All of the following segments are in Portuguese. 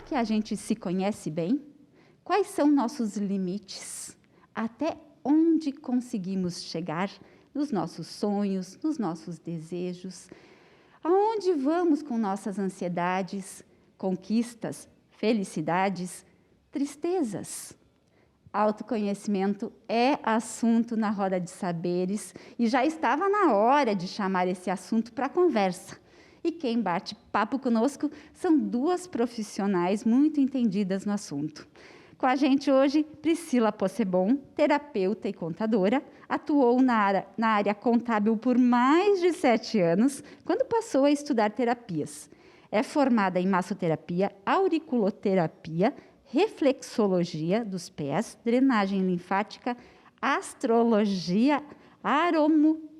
será que a gente se conhece bem? Quais são nossos limites? Até onde conseguimos chegar nos nossos sonhos, nos nossos desejos? Aonde vamos com nossas ansiedades, conquistas, felicidades, tristezas? Autoconhecimento é assunto na roda de saberes e já estava na hora de chamar esse assunto para conversa. E quem bate papo conosco são duas profissionais muito entendidas no assunto. Com a gente hoje, Priscila Possebon, terapeuta e contadora, atuou na área contábil por mais de 7 anos, quando passou a estudar terapias. É formada em massoterapia, auriculoterapia, reflexologia dos pés, drenagem linfática, astrologia,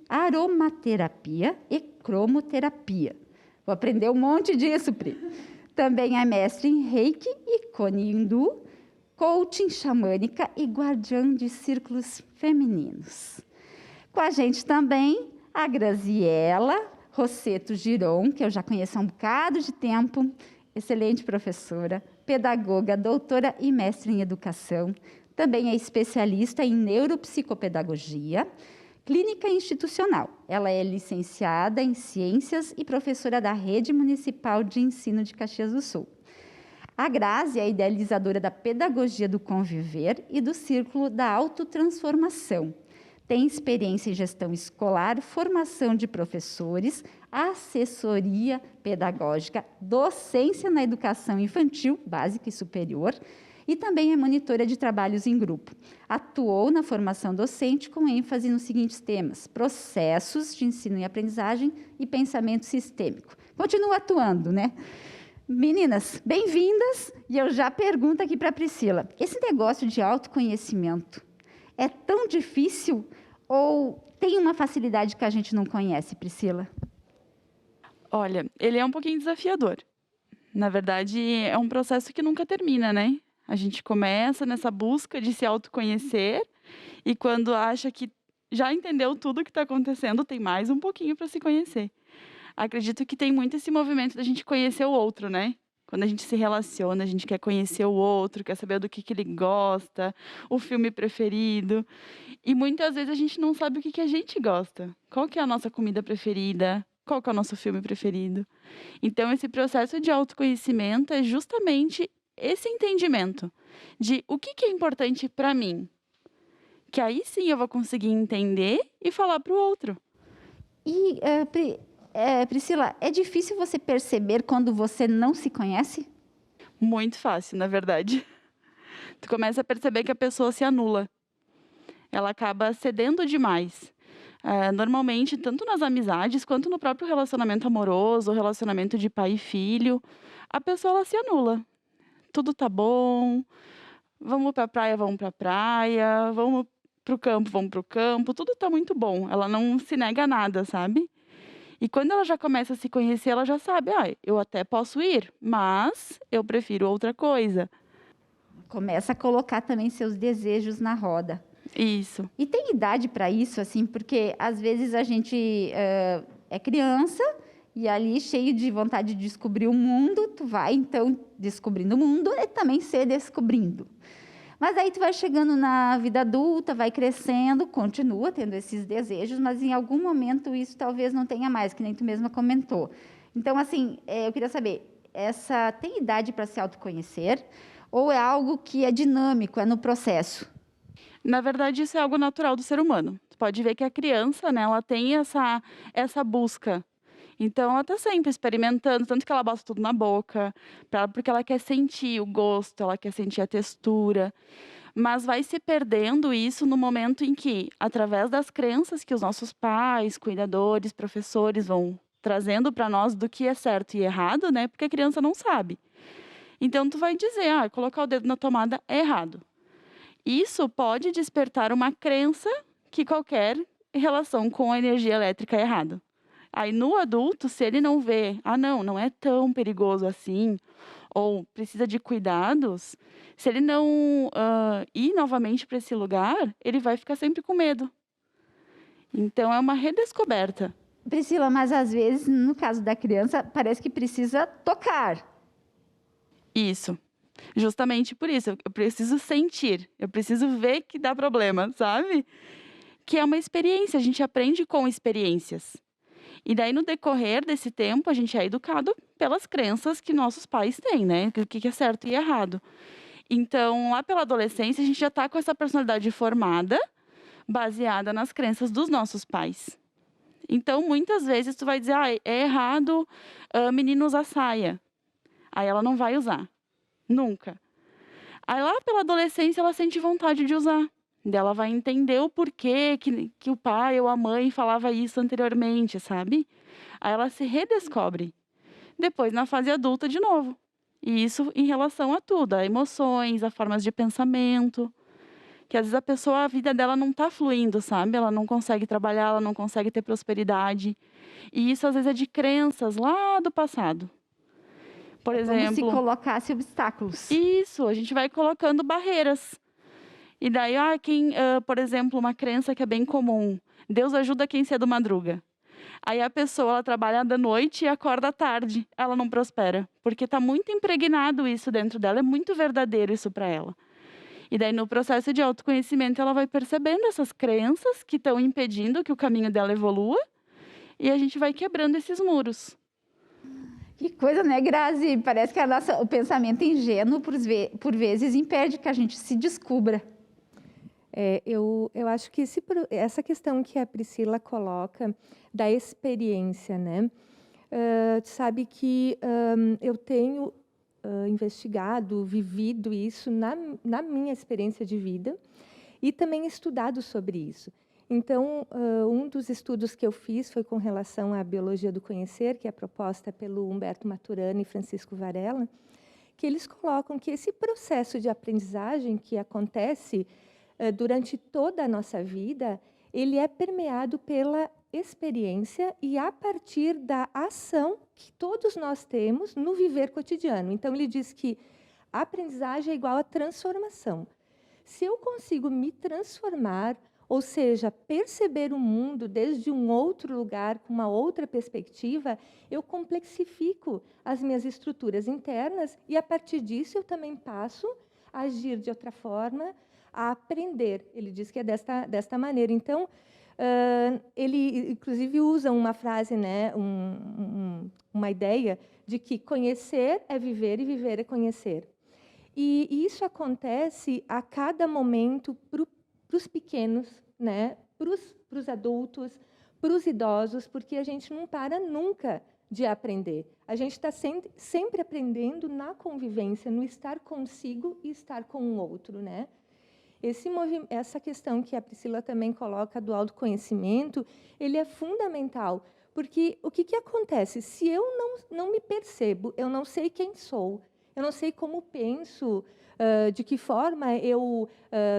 aromaterapia e cromoterapia. Vou aprender um monte disso, Pri. Também é mestre em Reiki e Koni Hindu, coaching xamânica e guardiã de círculos femininos. Com a gente também a Graziela Rosseto Giron, que eu já conheço há um bocado de tempo, excelente professora, pedagoga, doutora e mestre em educação, também é especialista em neuropsicopedagogia, clínica institucional. Ela é licenciada em ciências e professora da Rede Municipal de Ensino de Caxias do Sul. A Grazi é idealizadora da Pedagogia do Conviver e do Círculo da Autotransformação. Tem experiência em gestão escolar, formação de professores, assessoria pedagógica, docência na educação infantil, básica e superior, e também é monitora de trabalhos em grupo. Atuou na formação docente com ênfase nos seguintes temas: processos de ensino e aprendizagem e pensamento sistêmico. Continua atuando, né? Meninas, bem-vindas! E eu já pergunto aqui para a Priscila, esse negócio de autoconhecimento é tão difícil ou tem uma facilidade que a gente não conhece, Priscila? Olha, ele é um pouquinho desafiador. Na verdade, é um processo que nunca termina, né? A gente começa nessa busca de se autoconhecer e quando acha que já entendeu tudo o que está acontecendo, tem mais um pouquinho para se conhecer. Acredito que tem muito esse movimento da gente conhecer o outro, né? Quando a gente se relaciona, a gente quer conhecer o outro, quer saber do que ele gosta, o filme preferido. E muitas vezes a gente não sabe o que a gente gosta. Qual que é a nossa comida preferida? Qual que é o nosso filme preferido? Então, esse processo de autoconhecimento é justamente esse entendimento de o que é importante para mim. Que aí sim eu vou conseguir entender e falar para o outro. E, Priscila, é difícil você perceber quando você não se conhece? Muito fácil, na verdade. Tu começa a perceber que a pessoa se anula. Ela acaba cedendo demais. Normalmente, tanto nas amizades, quanto no próprio relacionamento amoroso, relacionamento de pai e filho, a pessoa ela se anula. Tudo tá bom, vamos pra praia, vamos pro campo, tudo tá muito bom. Ela não se nega a nada, sabe? E quando ela já começa a se conhecer, ela já sabe, eu até posso ir, mas eu prefiro outra coisa. Começa a colocar também seus desejos na roda. Isso. E tem idade para isso, assim, porque às vezes a gente é criança e ali cheio de vontade de descobrir o mundo, tu vai então descobrindo o mundo e também se descobrindo. Mas aí tu vai chegando na vida adulta, vai crescendo, continua tendo esses desejos, mas em algum momento isso talvez não tenha mais, que nem tu mesma comentou. Então, assim, eu queria saber, tem idade para se autoconhecer ou é algo que é dinâmico, é no processo? Na verdade, isso é algo natural do ser humano. Tu pode ver que a criança, né, ela tem essa busca. Então, ela está sempre experimentando, tanto que ela bota tudo na boca, porque ela quer sentir o gosto, ela quer sentir a textura. Mas vai se perdendo isso no momento em que, através das crenças que os nossos pais, cuidadores, professores vão trazendo para nós do que é certo e errado, né? Porque a criança não sabe. Então, tu vai dizer, colocar o dedo na tomada é errado. Isso pode despertar uma crença que qualquer relação com a energia elétrica é errado. Aí no adulto, se ele não vê, não é tão perigoso assim, ou precisa de cuidados, se ele não ir novamente para esse lugar, ele vai ficar sempre com medo. Então é uma redescoberta. Priscila, mas às vezes, no caso da criança, parece que precisa tocar. Isso. Justamente por isso, eu preciso sentir, eu preciso ver que dá problema, sabe? Que é uma experiência, a gente aprende com experiências. E daí no decorrer desse tempo, a gente é educado pelas crenças que nossos pais têm, né, o que é certo e errado. Então, lá pela adolescência, a gente já está com essa personalidade formada, baseada nas crenças dos nossos pais. Então, muitas vezes tu vai dizer: "Ah, é errado, menino usar saia". Aí ela não vai usar, nunca. Aí lá pela adolescência ela sente vontade de usar. Daí ela vai entender o porquê que o pai ou a mãe falava isso anteriormente, sabe. Aí ela se redescobre. Depois na fase adulta de novo. E isso em relação a tudo, a emoções, a formas de pensamento, que às vezes a pessoa, a vida dela não tá fluindo, sabe, ela não consegue trabalhar, ela não consegue ter prosperidade. E isso às vezes é de crenças lá do passado. Por É como se exemplo, colocasse obstáculos. isso, a gente vai colocando barreiras. E daí, por exemplo, uma crença que é bem comum: "Deus ajuda quem cedo madruga". Aí a pessoa, ela trabalha da noite e acorda à tarde, ela não prospera, porque está muito impregnado isso dentro dela, é muito verdadeiro isso para ela. E daí no processo de autoconhecimento ela vai percebendo essas crenças que estão impedindo que o caminho dela evolua, e a gente vai quebrando esses muros. Que coisa, né, Grazi? Parece que o pensamento ingênuo, por vezes, impede que a gente se descubra. Eu acho que essa questão que a Priscila coloca da experiência, né? Sabe que eu tenho investigado, vivido isso na minha experiência de vida e também estudado sobre isso. Então, um dos estudos que eu fiz foi com relação à biologia do conhecer, que é proposta pelo Humberto Maturana e Francisco Varela, que eles colocam que esse processo de aprendizagem que acontece durante toda a nossa vida, ele é permeado pela experiência e a partir da ação que todos nós temos no viver cotidiano. Então, ele diz que a aprendizagem é igual a transformação. Se eu consigo me transformar, ou seja, perceber o mundo desde um outro lugar, com uma outra perspectiva, eu complexifico as minhas estruturas internas e, a partir disso, eu também passo a agir de outra forma, a aprender. Ele diz que é desta maneira. Então, ele, inclusive, usa uma frase, né, uma ideia de que conhecer é viver e viver é conhecer. E isso acontece a cada momento para os pequenos, né, para os adultos, para os idosos, porque a gente não para nunca de aprender. A gente está sempre aprendendo na convivência, no estar consigo e estar com o outro, né? Essa questão que a Priscila também coloca do autoconhecimento, ele é fundamental, porque o que acontece? Se eu não me percebo, eu não sei quem sou, eu não sei como penso, de que forma eu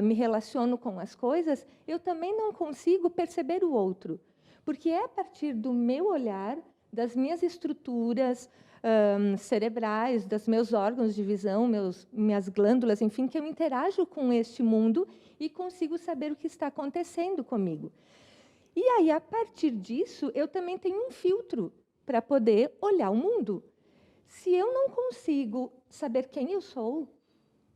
me relaciono com as coisas, eu também não consigo perceber o outro. Porque é a partir do meu olhar, das minhas estruturas cerebrais, dos meus órgãos de visão, minhas glândulas, enfim, que eu interajo com este mundo e consigo saber o que está acontecendo comigo. E aí, a partir disso, eu também tenho um filtro para poder olhar o mundo. Se eu não consigo saber quem eu sou,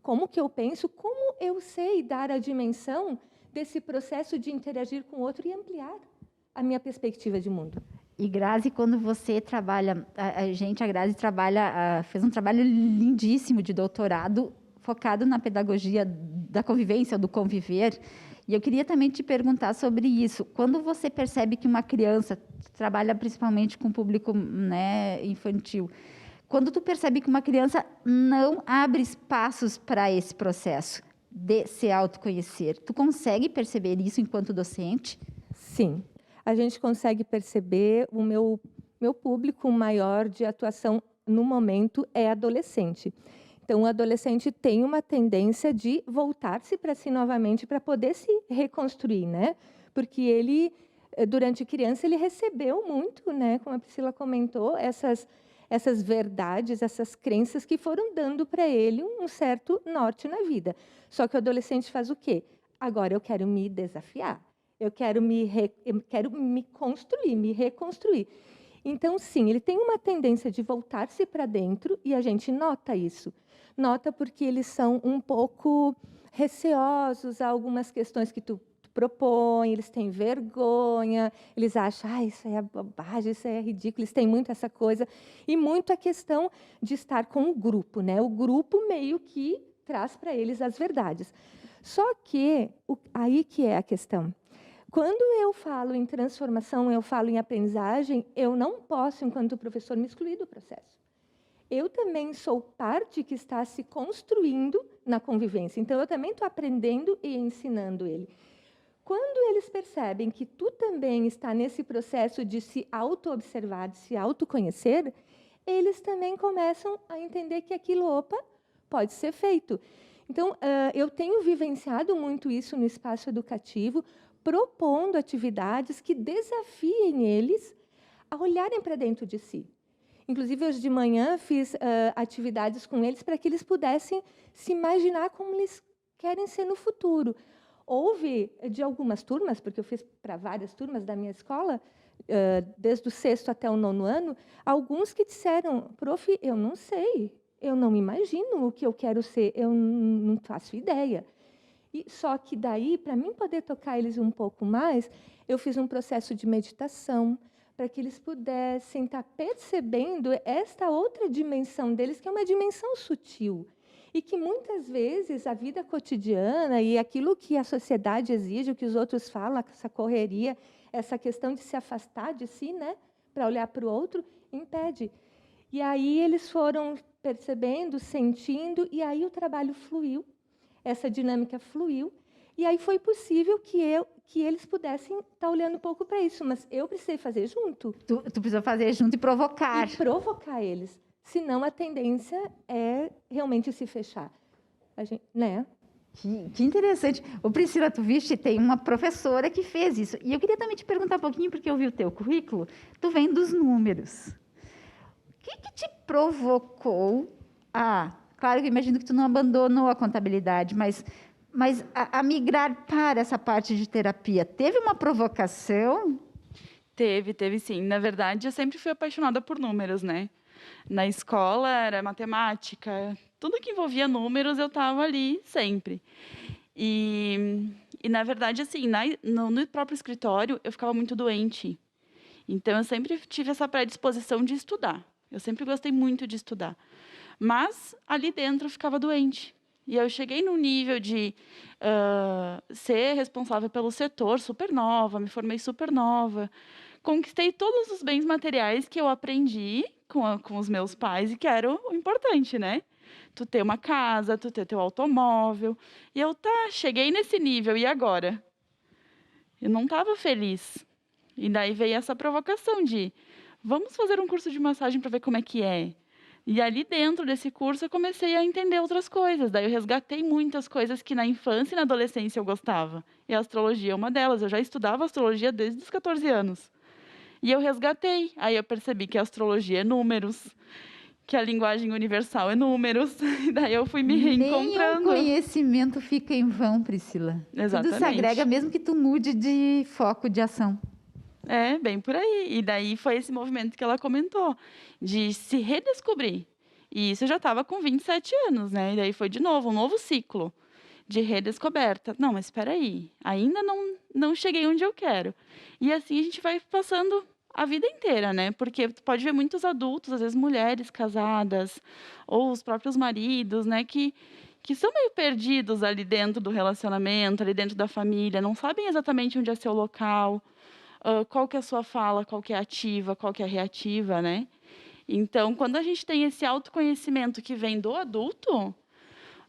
como que eu penso, como eu sei dar a dimensão desse processo de interagir com o outro e ampliar a minha perspectiva de mundo? E, Grazi, quando você trabalha, a Grazi trabalha, fez um trabalho lindíssimo de doutorado, focado na pedagogia da convivência, do conviver. E eu queria também te perguntar sobre isso. Quando você percebe que uma criança trabalha principalmente com público, né, infantil, quando tu percebe que uma criança não abre espaços para esse processo de se autoconhecer, tu consegue perceber isso enquanto docente? Sim. A gente consegue perceber o meu público maior de atuação no momento é adolescente. Então, o adolescente tem uma tendência de voltar-se para si novamente para poder se reconstruir, né? Porque ele, durante criança, ele recebeu muito, né? Como a Priscila comentou, essas verdades, essas crenças que foram dando para ele um certo norte na vida. Só que o adolescente faz o quê? Agora eu quero me desafiar. Eu quero me construir, me reconstruir. Então, sim, ele tem uma tendência de voltar-se para dentro e a gente nota isso. nota porque eles são um pouco receosos a algumas questões que tu propõe, eles têm vergonha, eles acham, isso aí é bobagem, isso aí é ridículo, eles têm muito essa coisa, e muito a questão de estar com o grupo, né? O grupo meio que traz para eles as verdades. Só que, aí que é a questão. Quando eu falo em transformação, eu falo em aprendizagem, eu não posso, enquanto professor, me excluir do processo. Eu também sou parte que está se construindo na convivência, então eu também estou aprendendo e ensinando ele. Quando eles percebem que tu também está nesse processo de se auto-observar, de se autoconhecer, eles também começam a entender que aquilo, pode ser feito. Então, eu tenho vivenciado muito isso no espaço educativo, propondo atividades que desafiem eles a olharem para dentro de si. Inclusive, hoje de manhã, fiz atividades com eles para que eles pudessem se imaginar como eles querem ser no futuro. Houve, de algumas turmas, porque eu fiz para várias turmas da minha escola, desde o 6º até o 9º ano, alguns que disseram, prof, eu não sei, eu não me imagino o que eu quero ser, eu não faço ideia. Só que daí, para mim poder tocar eles um pouco mais, eu fiz um processo de meditação, para que eles pudessem estar percebendo esta outra dimensão deles, que é uma dimensão sutil. E que muitas vezes a vida cotidiana e aquilo que a sociedade exige, o que os outros falam, essa correria, essa questão de se afastar de si, né, para olhar para o outro, impede. E aí eles foram percebendo, sentindo, e aí o trabalho fluiu, essa dinâmica fluiu, e aí foi possível que eles pudessem estar olhando um pouco para isso, mas eu precisei fazer junto. Tu precisou fazer junto e provocar. E provocar eles. Senão, a tendência é realmente se fechar. A gente, né? Que interessante. Ô, Priscila, tu viste, tem uma professora que fez isso. E eu queria também te perguntar um pouquinho, porque eu vi o teu currículo, tu vem dos números. O que te provocou claro que eu imagino que tu não abandonou a contabilidade, mas a migrar para essa parte de terapia, teve uma provocação? Teve sim. Na verdade, eu sempre fui apaixonada por números, né? Na escola era matemática, tudo que envolvia números eu estava ali sempre. E na verdade, assim, no próprio escritório eu ficava muito doente. Então eu sempre tive essa predisposição de estudar. Eu sempre gostei muito de estudar. Mas ali dentro eu ficava doente. E eu cheguei num nível de ser responsável pelo setor super nova, me formei super nova. Conquistei todos os bens materiais que eu aprendi com os meus pais e que era o importante, né? Tu ter uma casa, tu ter teu automóvel. E eu, cheguei nesse nível, e agora? Eu não estava feliz. E daí veio essa provocação de, vamos fazer um curso de massagem para ver como é que é. E ali dentro desse curso eu comecei a entender outras coisas. Daí eu resgatei muitas coisas que na infância e na adolescência eu gostava. E a astrologia é uma delas. Eu já estudava astrologia desde os 14 anos. E eu resgatei. Aí eu percebi que a astrologia é números, que a linguagem universal é números. E daí eu fui me reencontrando. Nem o conhecimento fica em vão, Priscila. Exatamente. Tudo se agrega, mesmo que tu mude de foco de ação. É, bem por aí. E daí foi esse movimento que ela comentou, de se redescobrir. E isso eu já estava com 27 anos, né? E daí foi de novo, um novo ciclo de redescoberta. Não, mas espera aí, ainda não cheguei onde eu quero. E assim a gente vai passando a vida inteira, né? Porque tu pode ver muitos adultos, às vezes mulheres casadas, ou os próprios maridos, né? Que são meio perdidos ali dentro do relacionamento, ali dentro da família, não sabem exatamente onde é seu local, qual que é a sua fala, qual que é ativa, qual que é reativa, né? Então, quando a gente tem esse autoconhecimento que vem do adulto,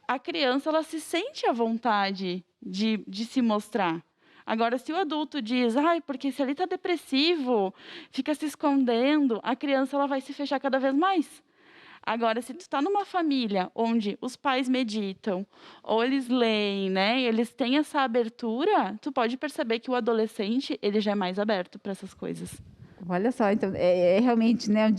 a criança ela se sente à vontade de se mostrar. Agora, se o adulto diz, porque se ele está depressivo, fica se escondendo, a criança ela vai se fechar cada vez mais. Agora, se tu está numa família onde os pais meditam, ou eles leem, né, eles têm essa abertura, tu pode perceber que o adolescente ele já é mais aberto para essas coisas. Olha só, então, realmente, né, o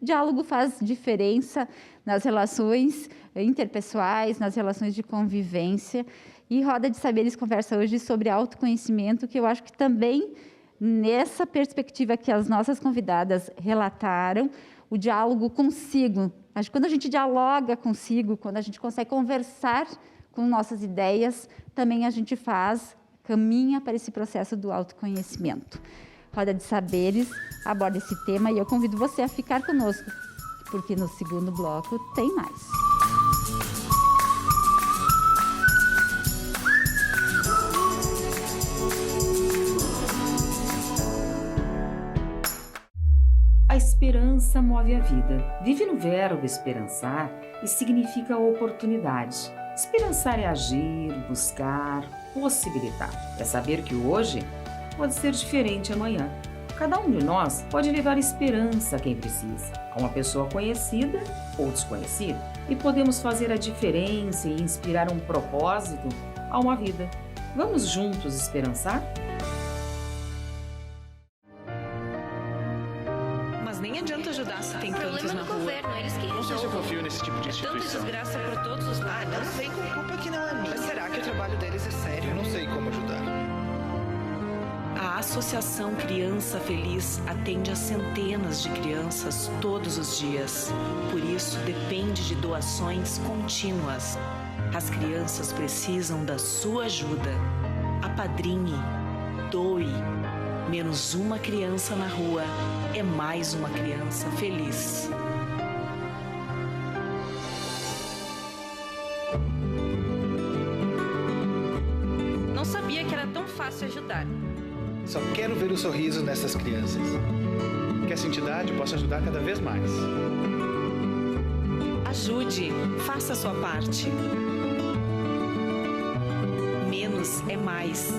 diálogo faz diferença nas relações interpessoais, nas relações de convivência. E Roda de Saberes conversa hoje sobre autoconhecimento, que eu acho que também, nessa perspectiva que as nossas convidadas relataram, o diálogo consigo. Acho que quando a gente dialoga consigo, quando a gente consegue conversar com nossas ideias, também a gente caminha para esse processo do autoconhecimento. Roda de Saberes aborda esse tema e eu convido você a ficar conosco, porque no segundo bloco tem mais. A esperança move a vida. Vive no verbo esperançar e significa oportunidade. Esperançar é agir, buscar, possibilitar. É saber que o hoje pode ser diferente amanhã. Cada um de nós pode levar esperança a quem precisa, a uma pessoa conhecida ou desconhecida. E podemos fazer a diferença e inspirar um propósito a uma vida. Vamos juntos esperançar? Mas nem adianta ajudar se tem tantos na rua. Governo, eles que Não sei se eu confio nesse tipo de tanta instituição. desgraça por todos os lados. Não vem com culpa que não é minha. Mas será que o trabalho deles é sério? Eu não sei como ajudar. A Associação Criança Feliz atende a centenas de crianças todos os dias. Por isso, depende de doações contínuas. As crianças precisam da sua ajuda. Apadrinhe, doe. Menos uma criança na rua é mais uma criança feliz. Não sabia que era tão fácil ajudar. Só quero ver o sorriso nessas crianças. Que essa entidade possa ajudar cada vez mais. Ajude, faça a sua parte. Menos é mais.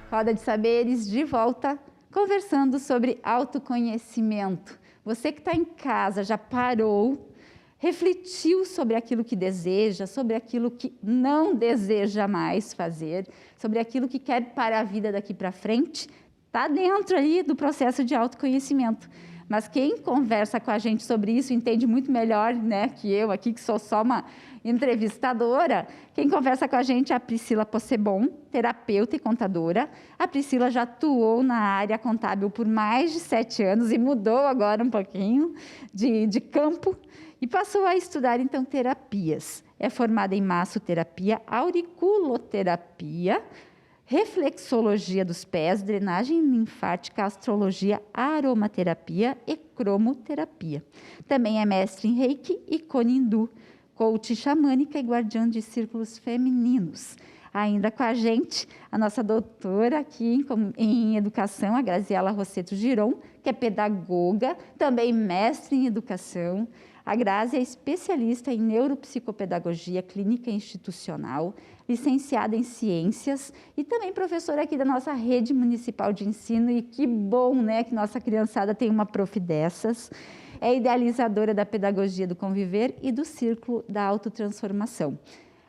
Roda de Saberes de volta, conversando sobre autoconhecimento. Você que está em casa já parou, refletiu sobre aquilo que deseja, sobre aquilo que não deseja mais fazer, sobre aquilo que quer para a vida daqui para frente, está dentro aí do processo de autoconhecimento. Mas quem conversa com a gente sobre isso entende muito melhor, né, que eu aqui, que sou só uma entrevistadora. Quem conversa com a gente é a Priscila Possebon, terapeuta e contadora. A Priscila já atuou na área contábil por mais de 7 anos e mudou agora um pouquinho de campo e passou a estudar, então, terapias. É formada em massoterapia, auriculoterapia, reflexologia dos pés, drenagem linfática, astrologia, aromaterapia e cromoterapia. Também é mestre em Reiki e Koni Hindu, coach xamânica e guardiã de círculos femininos. Ainda com a gente, a nossa doutora aqui em educação, a Graziela Rosseto Giron, que é pedagoga, também mestre em educação. A Grazi é especialista em neuropsicopedagogia clínica institucional, licenciada em ciências e também professora aqui da nossa rede municipal de ensino. E que bom, né, que nossa criançada tem uma prof dessas. É idealizadora da pedagogia do conviver e do círculo da autotransformação.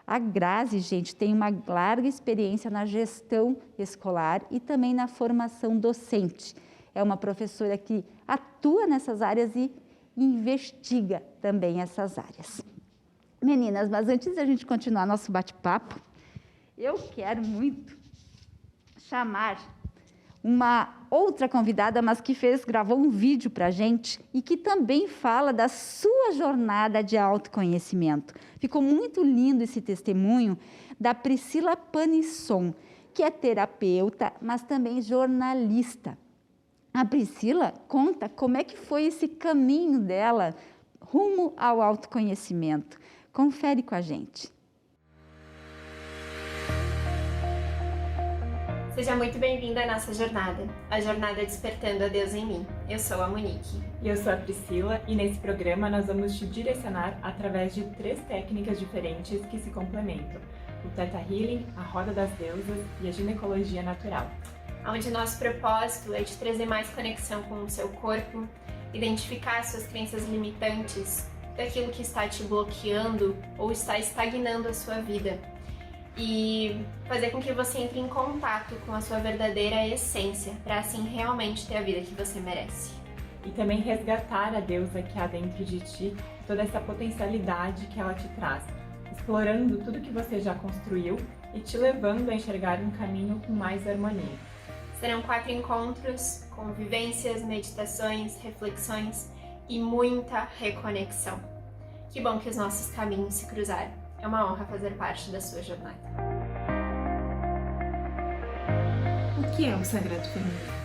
A Grazi, gente, tem uma larga experiência na gestão escolar e também na formação docente. É uma professora que atua nessas áreas e investiga também essas áreas. Meninas, mas antes da gente continuar nosso bate-papo, eu quero muito chamar uma outra convidada, mas que gravou um vídeo para a gente e que também fala da sua jornada de autoconhecimento. Ficou muito lindo esse testemunho da Priscila Panisson, que é terapeuta, mas também jornalista. A Priscila conta como é que foi esse caminho dela rumo ao autoconhecimento. Confere com a gente. Seja muito bem-vinda à nossa jornada, a jornada Despertando a Deus em Mim. Eu sou a Monique. E eu sou a Priscila e nesse programa nós vamos te direcionar através de 3 técnicas diferentes que se complementam: o Theta Healing, a Roda das Deusas e a Ginecologia Natural. Onde nosso propósito é de trazer mais conexão com o seu corpo, identificar suas crenças limitantes, daquilo que está te bloqueando ou está estagnando a sua vida. e fazer com que você entre em contato com a sua verdadeira essência, para assim realmente ter a vida que você merece. E também resgatar a deusa que há dentro de ti, toda essa potencialidade que ela te traz, explorando tudo que você já construiu e te levando a enxergar um caminho com mais harmonia. Serão 4 encontros com vivências, meditações, reflexões e muita reconexão. Que bom que os nossos caminhos se cruzaram. É uma honra fazer parte da sua jornada. O que é o Sagrado Feminino?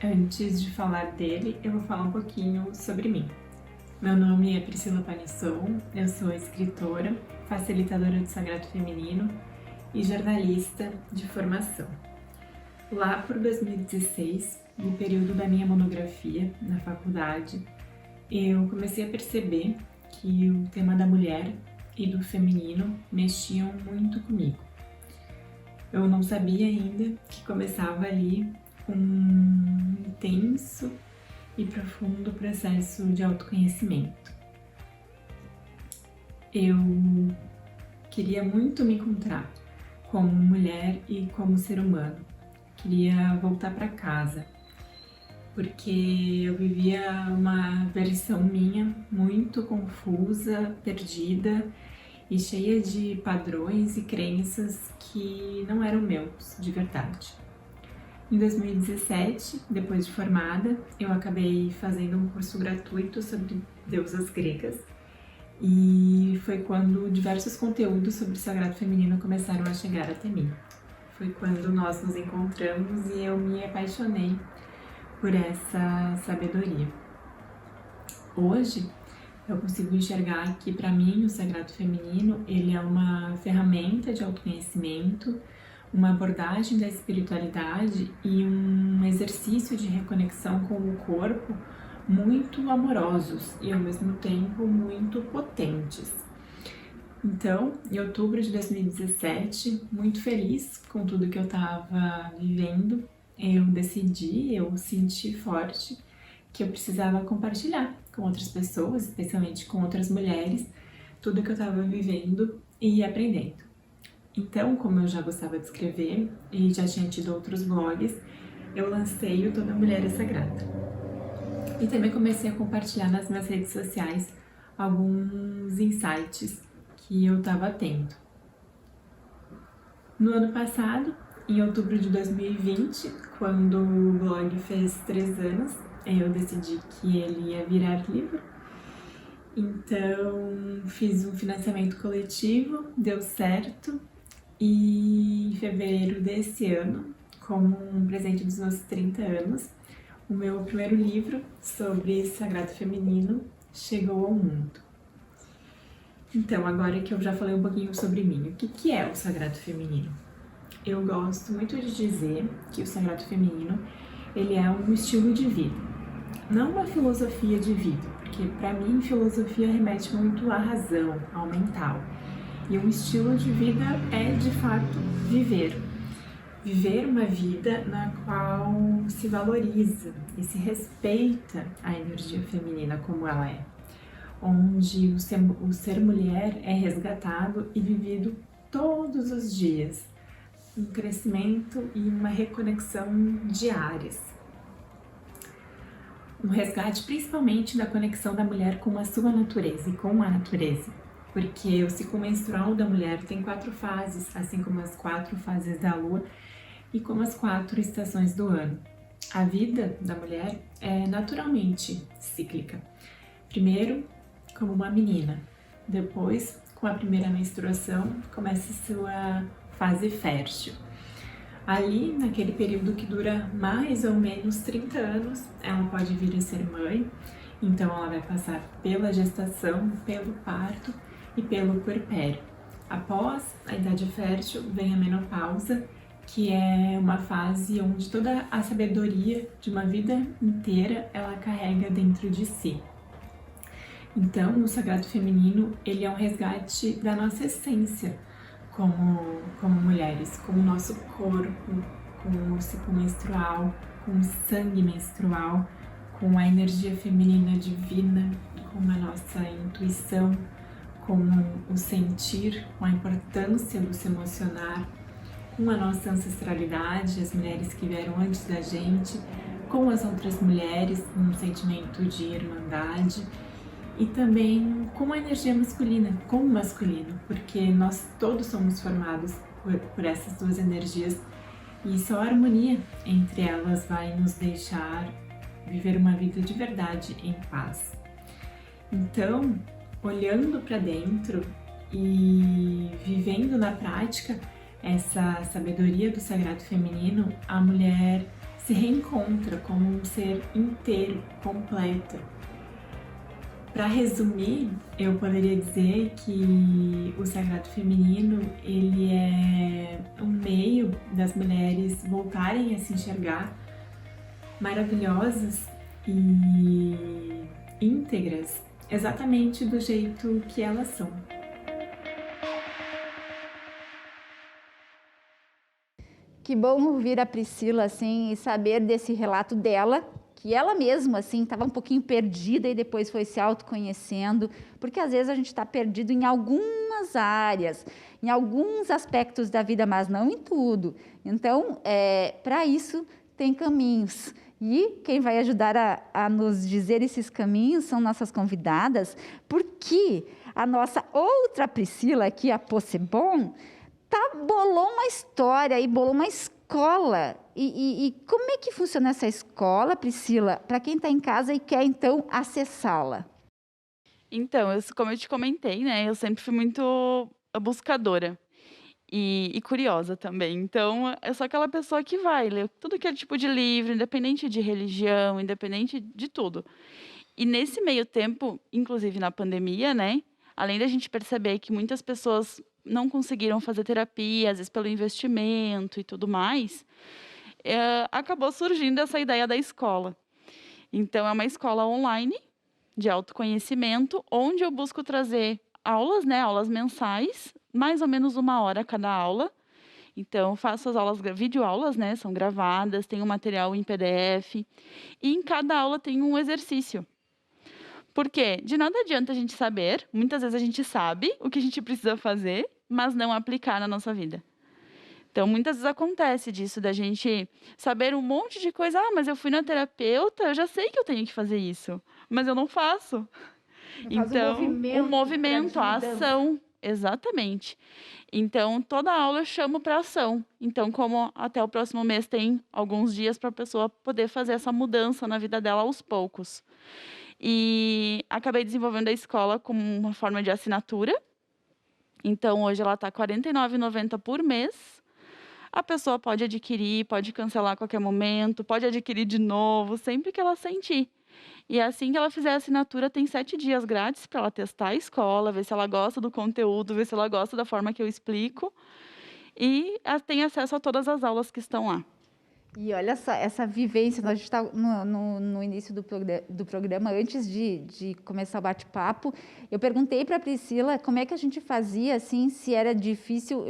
Antes de falar dele, eu vou falar um pouquinho sobre mim. Meu nome é Priscila Panisson, eu sou escritora, facilitadora do Sagrado Feminino e jornalista de formação. Lá por 2016, no período da minha monografia na faculdade, eu comecei a perceber que o tema da mulher e do feminino mexiam muito comigo. Eu não sabia ainda que começava ali um intenso e profundo processo de autoconhecimento. Eu queria muito me encontrar como mulher e como ser humano. Queria voltar para casa, porque eu vivia uma versão minha muito confusa, perdida e cheia de padrões e crenças que não eram meus de verdade. Em 2017, depois de formada, eu acabei fazendo um curso gratuito sobre deusas gregas e foi quando diversos conteúdos sobre o Sagrado Feminino começaram a chegar até mim. Foi quando nós nos encontramos e eu me apaixonei por essa sabedoria. Hoje, eu consigo enxergar que, para mim, o Sagrado Feminino ele é uma ferramenta de autoconhecimento, uma abordagem da espiritualidade e um exercício de reconexão com o corpo muito amorosos e, ao mesmo tempo, muito potentes. Então, em outubro de 2017, muito feliz com tudo que eu estava vivendo, eu senti forte que eu precisava compartilhar com outras pessoas, especialmente com outras mulheres, tudo que eu estava vivendo e aprendendo. Então, como eu já gostava de escrever e já tinha tido outros blogs, eu lancei o Toda Mulher é Sagrada. E também comecei a compartilhar nas minhas redes sociais alguns insights que eu estava tendo. No ano passado, em outubro de 2020, quando o blog fez 3 anos, eu decidi que ele ia virar livro. Então, fiz um financiamento coletivo, deu certo. E em fevereiro desse ano, como um presente dos meus 30 anos, o meu primeiro livro sobre Sagrado Feminino chegou ao mundo. Então, agora que eu já falei um pouquinho sobre mim, o que é o Sagrado Feminino? Eu gosto muito de dizer que o Sagrado Feminino ele é um estilo de vida, não uma filosofia de vida, porque para mim filosofia remete muito à razão, ao mental. E um estilo de vida é, de fato, viver. Viver uma vida na qual se valoriza e se respeita a energia feminina como ela é. Onde o ser mulher é resgatado e vivido todos os dias. Um crescimento e uma reconexão diárias. Um resgate principalmente da conexão da mulher com a sua natureza e com a natureza. Porque o ciclo menstrual da mulher tem 4 fases, assim como as 4 fases da lua e como as 4 estações do ano. A vida da mulher é naturalmente cíclica. Primeiro, como uma menina. Depois, com a primeira menstruação, começa sua fase fértil. Ali, naquele período que dura mais ou menos 30 anos, ela pode vir a ser mãe. Então, ela vai passar pela gestação, pelo parto e pelo puerpério. Após a idade fértil, vem a menopausa, que é uma fase onde toda a sabedoria de uma vida inteira ela carrega dentro de si. Então, o Sagrado Feminino ele é um resgate da nossa essência como mulheres, com o nosso corpo, com o ciclo menstrual, com o sangue menstrual, com a energia feminina divina, com a nossa intuição, com o sentir, com a importância do se emocionar, com a nossa ancestralidade, as mulheres que vieram antes da gente, com as outras mulheres, um sentimento de irmandade, e também com a energia masculina, com o masculino, porque nós todos somos formados por essas duas energias, e só a harmonia entre elas vai nos deixar viver uma vida de verdade em paz. Então, olhando para dentro e vivendo na prática essa sabedoria do sagrado feminino, a mulher se reencontra como um ser inteiro, completo. Para resumir, eu poderia dizer que o sagrado feminino, ele é um meio das mulheres voltarem a se enxergar maravilhosas e íntegras, exatamente do jeito que elas são. Que bom ouvir a Priscila assim e saber desse relato dela, que ela mesma assim estava um pouquinho perdida e depois foi se autoconhecendo, porque às vezes a gente está perdido em algumas áreas, em alguns aspectos da vida, mas não em tudo. Então, para isso tem caminhos. E quem vai ajudar a nos dizer esses caminhos são nossas convidadas, porque a nossa outra Priscila aqui, a Possebon, bolou uma história e bolou uma escola. E como é que funciona essa escola, Priscila, para quem está em casa e quer, então, acessá-la? Então, como eu te comentei, né, eu sempre fui muito buscadora e curiosa também. Então, eu sou aquela pessoa que vai ler tudo que é tipo de livro, independente de religião, independente de tudo. E nesse meio tempo, inclusive na pandemia, né, além da gente perceber que muitas pessoas não conseguiram fazer terapia, às vezes pelo investimento e tudo mais, acabou surgindo essa ideia da escola. Então, é uma escola online de autoconhecimento, onde eu busco trazer aulas, né, aulas mensais, mais ou menos 1 hora cada aula. Então, faço as aulas, videoaulas, né, são gravadas, tem um material em PDF, e em cada aula tem um exercício. Porque de nada adianta a gente saber, muitas vezes a gente sabe o que a gente precisa fazer, mas não aplicar na nossa vida. Então, muitas vezes acontece disso, da gente saber um monte de coisa. Ah, mas eu fui na terapeuta, eu já sei que eu tenho que fazer isso, mas eu não faço. Então, o movimento, a ação, exatamente. Então, toda aula eu chamo para ação. Então, como até o próximo mês tem alguns dias para a pessoa poder fazer essa mudança na vida dela aos poucos. E acabei desenvolvendo a escola como uma forma de assinatura. Então, hoje ela está R$ 49,90 por mês. A pessoa pode adquirir, pode cancelar a qualquer momento, pode adquirir de novo, sempre que ela sentir. E assim que ela fizer a assinatura, tem 7 dias grátis para ela testar a escola, ver se ela gosta do conteúdo, ver se ela gosta da forma que eu explico. E tem acesso a todas as aulas que estão lá. E olha só, essa vivência, a gente está no início do programa, antes de começar o bate-papo, eu perguntei para a Priscila como é que a gente fazia, assim, se era difícil,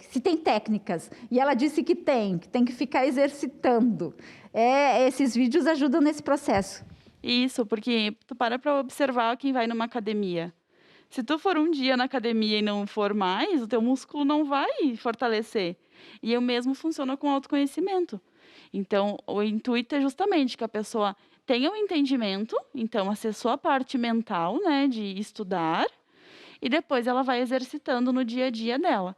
se tem técnicas. E ela disse que tem que ficar exercitando. Esses vídeos ajudam nesse processo. Isso, porque tu para observar quem vai numa academia. Se tu for um dia na academia e não for mais, o teu músculo não vai fortalecer. E eu mesmo funciono com autoconhecimento. Então, o intuito é justamente que a pessoa tenha um entendimento, então acessou a parte mental, né, de estudar, e depois ela vai exercitando no dia a dia dela.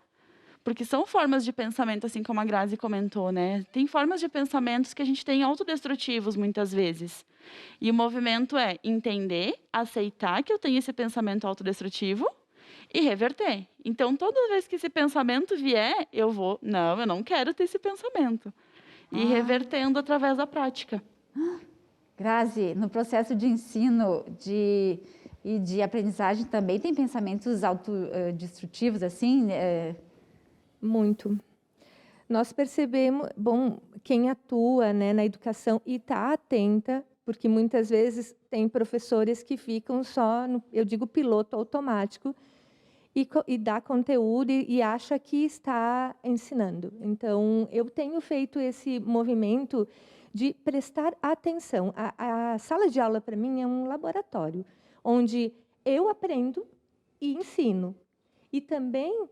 Porque são formas de pensamento, assim como a Grazi comentou, né? Tem formas de pensamentos que a gente tem autodestrutivos muitas vezes. E o movimento é entender, aceitar que eu tenho esse pensamento autodestrutivo e reverter. Então, toda vez que esse pensamento vier, eu não quero ter esse pensamento. E revertendo através da prática. Grazi, no processo de ensino e de aprendizagem também tem pensamentos autodestrutivos, assim? Muito. Nós percebemos, quem atua, né, na educação e está atenta, porque muitas vezes tem professores que ficam só eu digo piloto automático, e dá conteúdo e acha que está ensinando. Então, eu tenho feito esse movimento de prestar atenção. A sala de aula, para mim, é um laboratório, onde eu aprendo e ensino. E também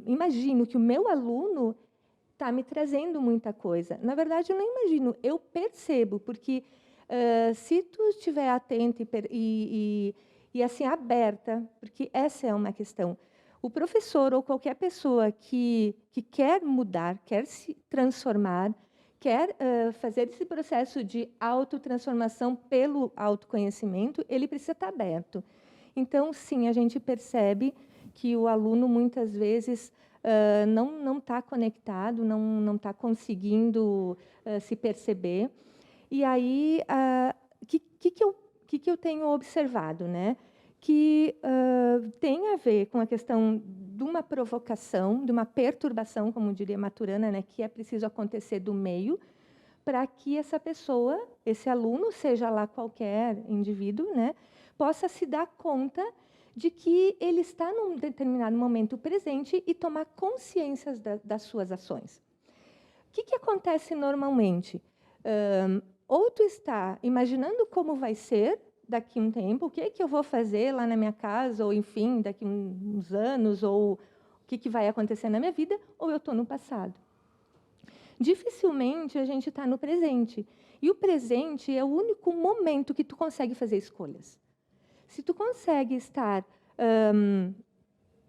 imagino que o meu aluno está me trazendo muita coisa. Na verdade, eu não imagino, eu percebo, porque se tu estiver atento e assim, aberta, porque essa é uma questão. O professor ou qualquer pessoa que quer mudar, quer se transformar, quer fazer esse processo de autotransformação pelo autoconhecimento, ele precisa estar aberto. Então, sim, a gente percebe que o aluno, muitas vezes, não está conectado, não está conseguindo se perceber. E aí, que eu tenho observado, né? Que tem a ver com a questão de uma provocação, de uma perturbação, como diria Maturana, né, que é preciso acontecer do meio, para que essa pessoa, esse aluno, seja lá qualquer indivíduo, né, possa se dar conta de que ele está num determinado momento presente e tomar consciência das suas ações. O que acontece normalmente? Ou tu está imaginando como vai ser daqui a um tempo, o que eu vou fazer lá na minha casa, ou, enfim, daqui a uns anos, ou o que vai acontecer na minha vida, ou eu estou no passado. Dificilmente a gente está no presente. E o presente é o único momento que tu consegue fazer escolhas. Se tu consegue estar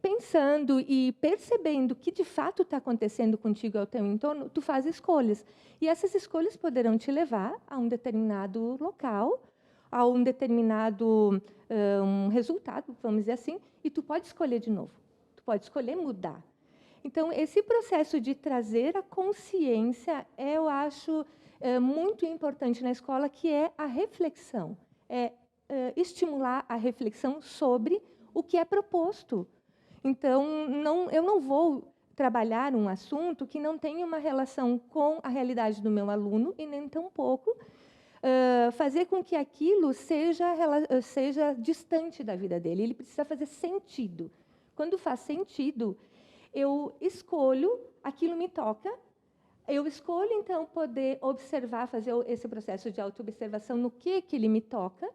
pensando e percebendo o que de fato está acontecendo contigo ao teu entorno, tu faz escolhas. E essas escolhas poderão te levar a um determinado local, a um determinado resultado, vamos dizer assim, e tu pode escolher de novo. Tu pode escolher mudar. Então, esse processo de trazer a consciência, eu acho muito importante na escola, que é a reflexão. Estimular a reflexão sobre o que é proposto. Então, eu não vou trabalhar um assunto que não tenha uma relação com a realidade do meu aluno e nem tampouco fazer com que aquilo seja distante da vida dele. Ele precisa fazer sentido. Quando faz sentido, eu escolho, aquilo me toca, eu escolho, então, poder observar, fazer esse processo de autoobservação no que ele me toca,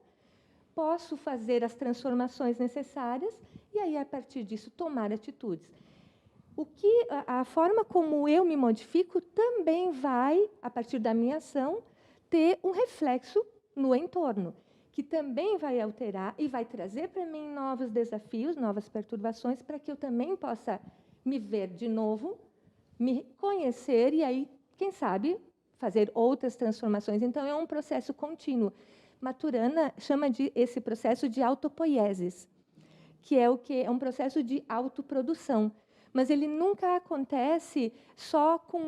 posso fazer as transformações necessárias e aí, a partir disso, tomar atitudes. A forma como eu me modifico também vai, a partir da minha ação, ter um reflexo no entorno, que também vai alterar e vai trazer para mim novos desafios, novas perturbações, para que eu também possa me ver de novo, me conhecer e aí, quem sabe, fazer outras transformações. Então, é um processo contínuo. Maturana chama esse processo de autopoiesis, que é o quê? É um processo de autoprodução. Mas ele nunca acontece só com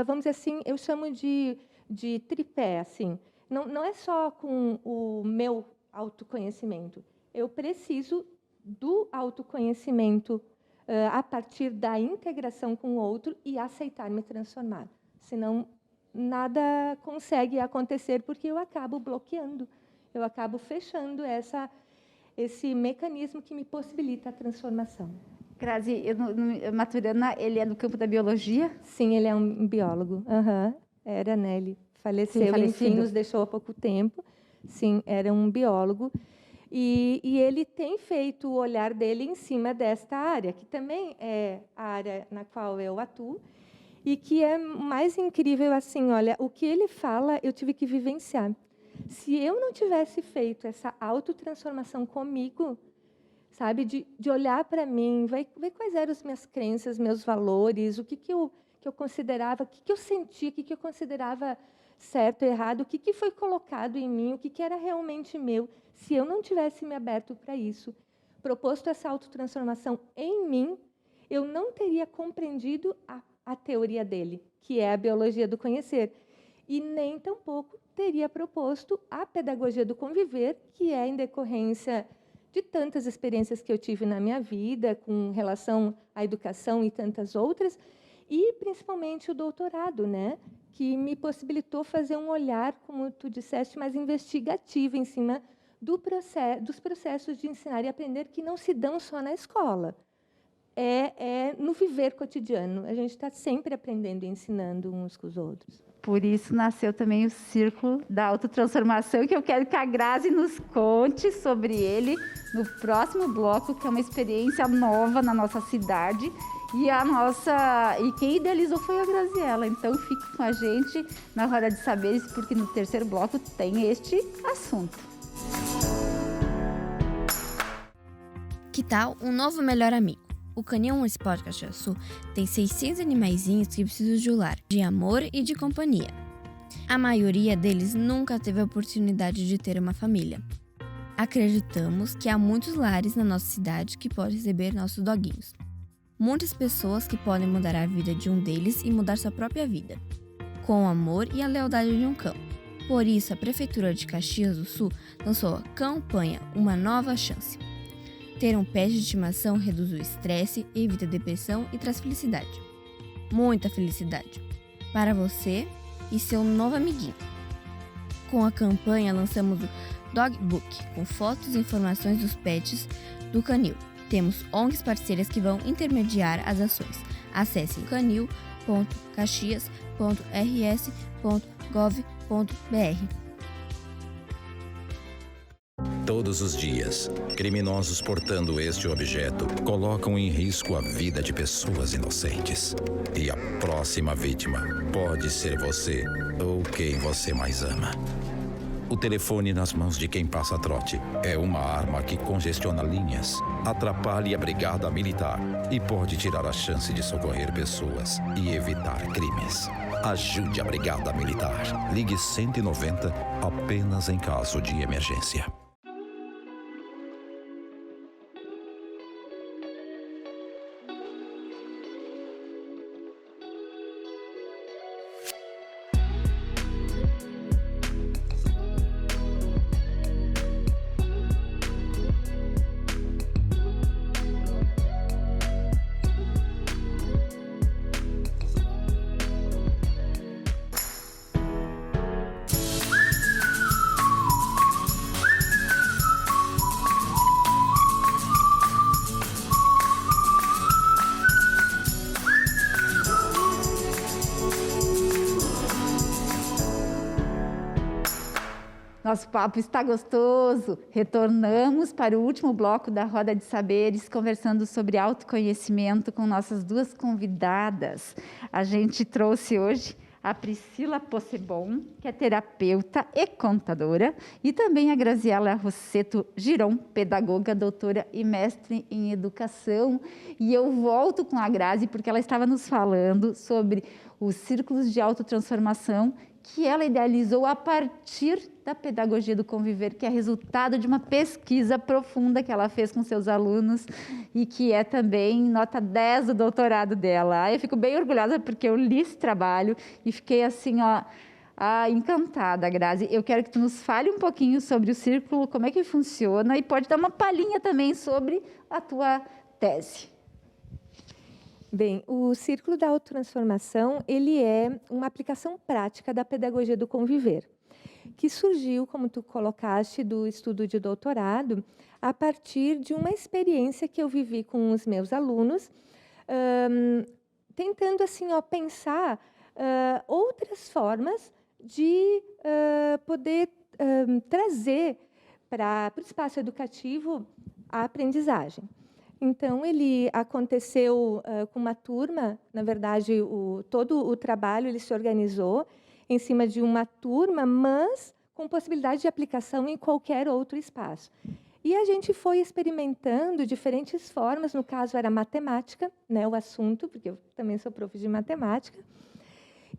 vamos dizer assim, eu chamo de tripé, assim. Não é só com o meu autoconhecimento. Eu preciso do autoconhecimento a partir da integração com o outro e aceitar me transformar. Senão, nada consegue acontecer porque eu acabo bloqueando, eu acabo fechando esse mecanismo que me possibilita a transformação. Grazi, Maturana, ele é do campo da biologia? Sim, ele é um biólogo. Era, né? Ele faleceu, enfim, nos deixou há pouco tempo. Sim, era um biólogo. E ele tem feito o olhar dele em cima desta área, que também é a área na qual eu atuo, e que é mais incrível, assim, olha, o que ele fala, eu tive que vivenciar. Se eu não tivesse feito essa autotransformação comigo, sabe, de olhar para mim, ver quais eram as minhas crenças, meus valores, o que eu considerava, o que eu sentia, o que eu considerava certo, errado, o que foi colocado em mim, o que era realmente meu. Se eu não tivesse me aberto para isso, proposto essa autotransformação em mim, eu não teria compreendido a teoria dele, que é a biologia do conhecer, e nem tampouco teria proposto a pedagogia do conviver, que é em decorrência de tantas experiências que eu tive na minha vida, com relação à educação e tantas outras, e principalmente o doutorado, né, que me possibilitou fazer um olhar, como tu disseste, mais investigativo em cima dos processos de ensinar e aprender que não se dão só na escola. é no viver cotidiano. A gente está sempre aprendendo e ensinando uns com os outros. Por isso nasceu também o Círculo da Autotransformação, que eu quero que a Grazi nos conte sobre ele no próximo bloco, que é uma experiência nova na nossa cidade. E quem idealizou foi a Graziella. Então fique com a gente na Roda de Saberes, porque no terceiro bloco tem este assunto. Que tal um novo melhor amigo? O Canil Municipal de Caxias do Sul tem 600 animaizinhos que precisam de um lar, de amor e de companhia. A maioria deles nunca teve a oportunidade de ter uma família. Acreditamos que há muitos lares na nossa cidade que podem receber nossos doguinhos. Muitas pessoas que podem mudar a vida de um deles e mudar sua própria vida, com o amor e a lealdade de um cão. Por isso, a Prefeitura de Caxias do Sul lançou a campanha Uma Nova Chance. Ter um pet de estimação reduz o estresse, evita depressão e traz felicidade. Muita felicidade. Para você e seu novo amiguinho. Com a campanha, lançamos o Dog Book, com fotos e informações dos pets do canil. Temos ONGs parceiras que vão intermediar as ações. Acesse canil.caxias.rs.gov.br. Todos os dias, criminosos portando este objeto colocam em risco a vida de pessoas inocentes. E a próxima vítima pode ser você ou quem você mais ama. O telefone nas mãos de quem passa trote é uma arma que congestiona linhas, atrapalha a brigada militar e pode tirar a chance de socorrer pessoas e evitar crimes. Ajude a brigada militar. Ligue 190 apenas em caso de emergência. Nosso papo está gostoso. Retornamos para o último bloco da Roda de Saberes, conversando sobre autoconhecimento com nossas duas convidadas. A gente trouxe hoje a Priscila Possebon, que é terapeuta e contadora, e também a Graziella Rossetto Giron, pedagoga, doutora e mestre em educação. E eu volto com a Grazi, porque ela estava nos falando sobre os círculos de autotransformação que ela idealizou a partir da pedagogia do conviver, que é resultado de uma pesquisa profunda que ela fez com seus alunos e que é também nota 10 do doutorado dela. Eu fico bem orgulhosa porque eu li esse trabalho e fiquei assim, encantada, Grazi. Eu quero que tu nos fale um pouquinho sobre o círculo, como é que funciona e pode dar uma palhinha também sobre a tua tese. Bem, o Círculo da Autotransformação, ele é uma aplicação prática da pedagogia do conviver, que surgiu, como tu colocaste, do estudo de doutorado, a partir de uma experiência que eu vivi com os meus alunos, tentando assim, pensar outras formas de poder trazer para o espaço educativo a aprendizagem. Então, ele aconteceu com uma turma, na verdade, todo o trabalho ele se organizou em cima de uma turma, mas com possibilidade de aplicação em qualquer outro espaço. E a gente foi experimentando diferentes formas, no caso era matemática, né, o assunto, porque eu também sou prof de matemática.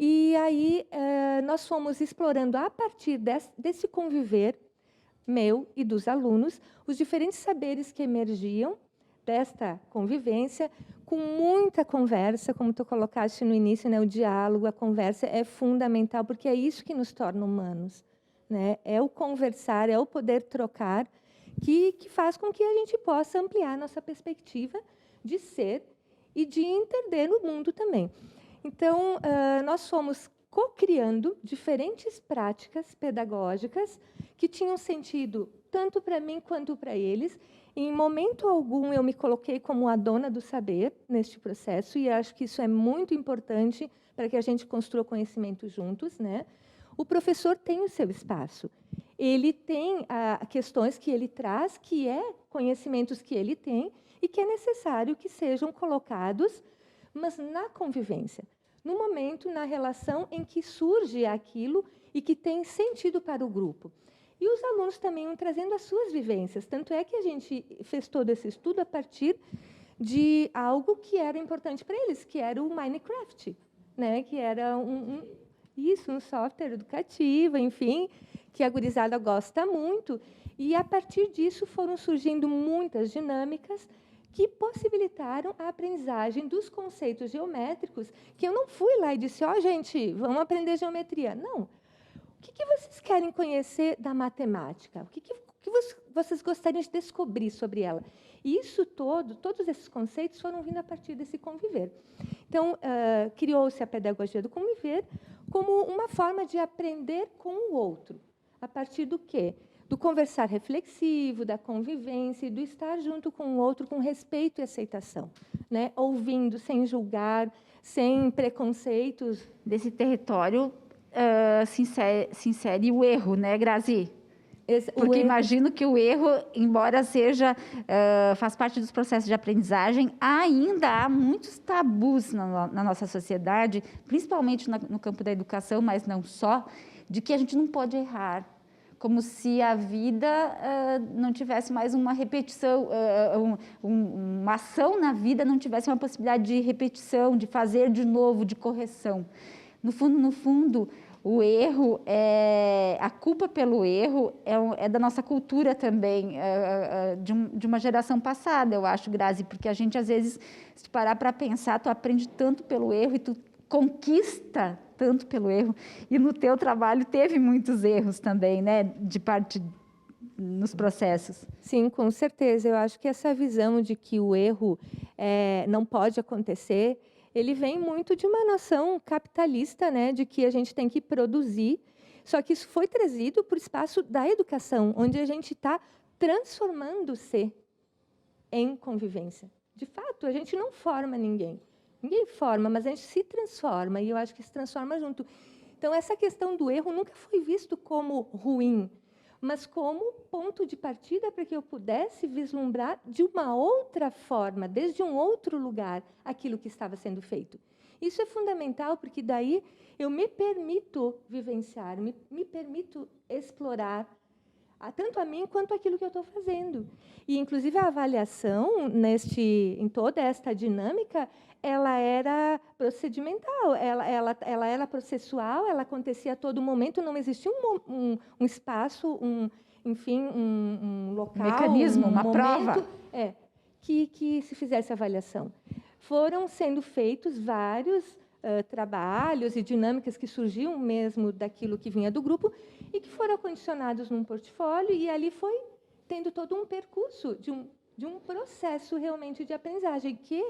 E aí nós fomos explorando, a partir desse conviver meu e dos alunos, os diferentes saberes que emergiam desta convivência, com muita conversa, como tu colocaste no início, né, o diálogo, a conversa é fundamental, porque é isso que nos torna humanos, né? É o conversar, é o poder trocar, que faz com que a gente possa ampliar nossa perspectiva de ser e de entender o mundo também. Então, nós fomos co-criando diferentes práticas pedagógicas que tinham sentido tanto para mim quanto para eles, Em momento algum eu me coloquei como a dona do saber neste processo, e acho que isso é muito importante para que a gente construa conhecimento juntos, né? O professor tem o seu espaço. Ele tem questões que ele traz, que é conhecimentos que ele tem e que é necessário que sejam colocados, mas na convivência, no momento, na relação em que surge aquilo e que tem sentido para o grupo. E os alunos também iam trazendo as suas vivências. Tanto é que a gente fez todo esse estudo a partir de algo que era importante para eles, que era o Minecraft, né? Que era um software educativo, enfim, que a gurizada gosta muito. E, a partir disso, foram surgindo muitas dinâmicas que possibilitaram a aprendizagem dos conceitos geométricos, que eu não fui lá e disse, gente, vamos aprender geometria. Não. O que vocês querem conhecer da matemática? O que vocês gostariam de descobrir sobre ela? E isso todos esses conceitos foram vindo a partir desse conviver. Então, criou-se a pedagogia do conviver como uma forma de aprender com o outro. A partir do quê? Do conversar reflexivo, da convivência e do estar junto com o outro com respeito e aceitação, né? Ouvindo, sem julgar, sem preconceitos. Desse território se insere o erro, né, Grazi? Porque imagino que o erro, embora faz parte dos processos de aprendizagem, ainda há muitos tabus na nossa sociedade, principalmente no campo da educação, mas não só, de que a gente não pode errar, como se a vida não tivesse mais uma repetição, uma ação na vida não tivesse uma possibilidade de repetição, de fazer de novo, de correção. No fundo, o erro, a culpa pelo erro é da nossa cultura também, de uma geração passada, eu acho, Grazi, porque a gente, às vezes, se tu parar para pensar, tu aprende tanto pelo erro e tu conquista tanto pelo erro, e no teu trabalho teve muitos erros também, né, de parte nos processos. Sim, com certeza. Eu acho que essa visão de que o erro não pode acontecer, ele vem muito de uma noção capitalista, né, de que a gente tem que produzir, só que isso foi trazido para o espaço da educação, onde a gente está transformando-se em convivência. De fato, a gente não forma ninguém. Ninguém forma, mas a gente se transforma, e eu acho que se transforma junto. Então, essa questão do erro nunca foi visto como ruim, mas como ponto de partida para que eu pudesse vislumbrar de uma outra forma, desde um outro lugar, aquilo que estava sendo feito. Isso é fundamental, porque daí eu me permito vivenciar, me permito explorar, tanto a mim quanto aquilo que eu estou fazendo. E, inclusive, a avaliação, em toda esta dinâmica, ela era procedimental, ela era processual, ela acontecia a todo momento, não existia um espaço, um local, mecanismo, uma prova que se fizesse avaliação. Foram sendo feitos vários trabalhos e dinâmicas que surgiam mesmo daquilo que vinha do grupo e que foram condicionados num portfólio, e ali foi tendo todo um percurso de um processo realmente de aprendizagem que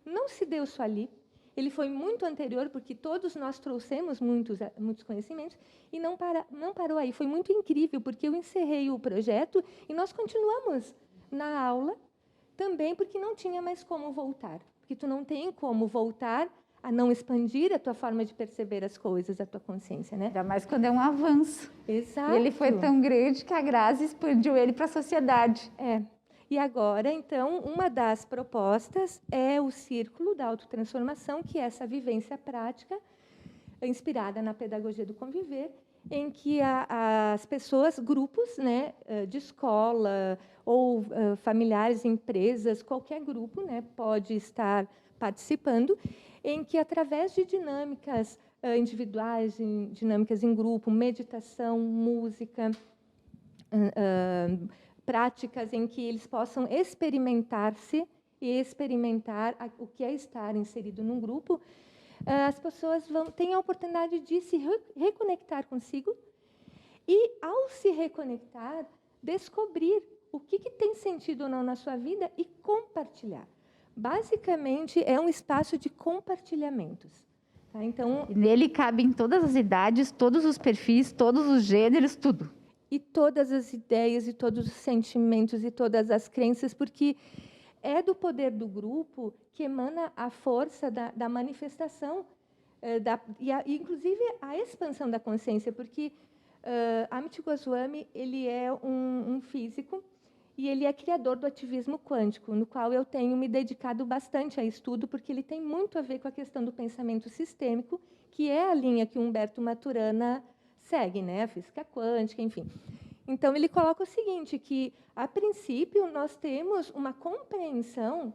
não se deu só ali. Ele foi muito anterior, porque todos nós trouxemos muitos conhecimentos, e não parou aí. Foi muito incrível, porque eu encerrei o projeto e nós continuamos na aula também, porque não tinha mais como voltar. Porque tu não tem como voltar a não expandir a tua forma de perceber as coisas, a tua consciência, né? Ainda mais quando é um avanço. Exato. E ele foi tão grande que a Grazi expandiu ele para a sociedade. E agora, então, uma das propostas é o Círculo da Autotransformação, que é essa vivência prática, inspirada na pedagogia do conviver, em que as pessoas, grupos, né, de escola ou familiares, empresas, qualquer grupo, né, pode estar participando, em que, através de dinâmicas individuais, dinâmicas em grupo, meditação, música, práticas em que eles possam experimentar-se e experimentar o que é estar inserido num grupo, as pessoas têm a oportunidade de se reconectar consigo e, ao se reconectar, descobrir o que tem sentido ou não na sua vida e compartilhar. Basicamente, é um espaço de compartilhamentos. Tá? Então, nele cabem todas as idades, todos os perfis, todos os gêneros, tudo. e todas as ideias, e todos os sentimentos, e todas as crenças, porque é do poder do grupo que emana a força da manifestação, inclusive a expansão da consciência, porque Amit Goswami ele é um físico e ele é criador do ativismo quântico, no qual eu tenho me dedicado bastante a estudo, porque ele tem muito a ver com a questão do pensamento sistêmico, que é a linha que Humberto Maturana segue, né? A física quântica, enfim. Então, ele coloca o seguinte, que, a princípio, nós temos uma compreensão,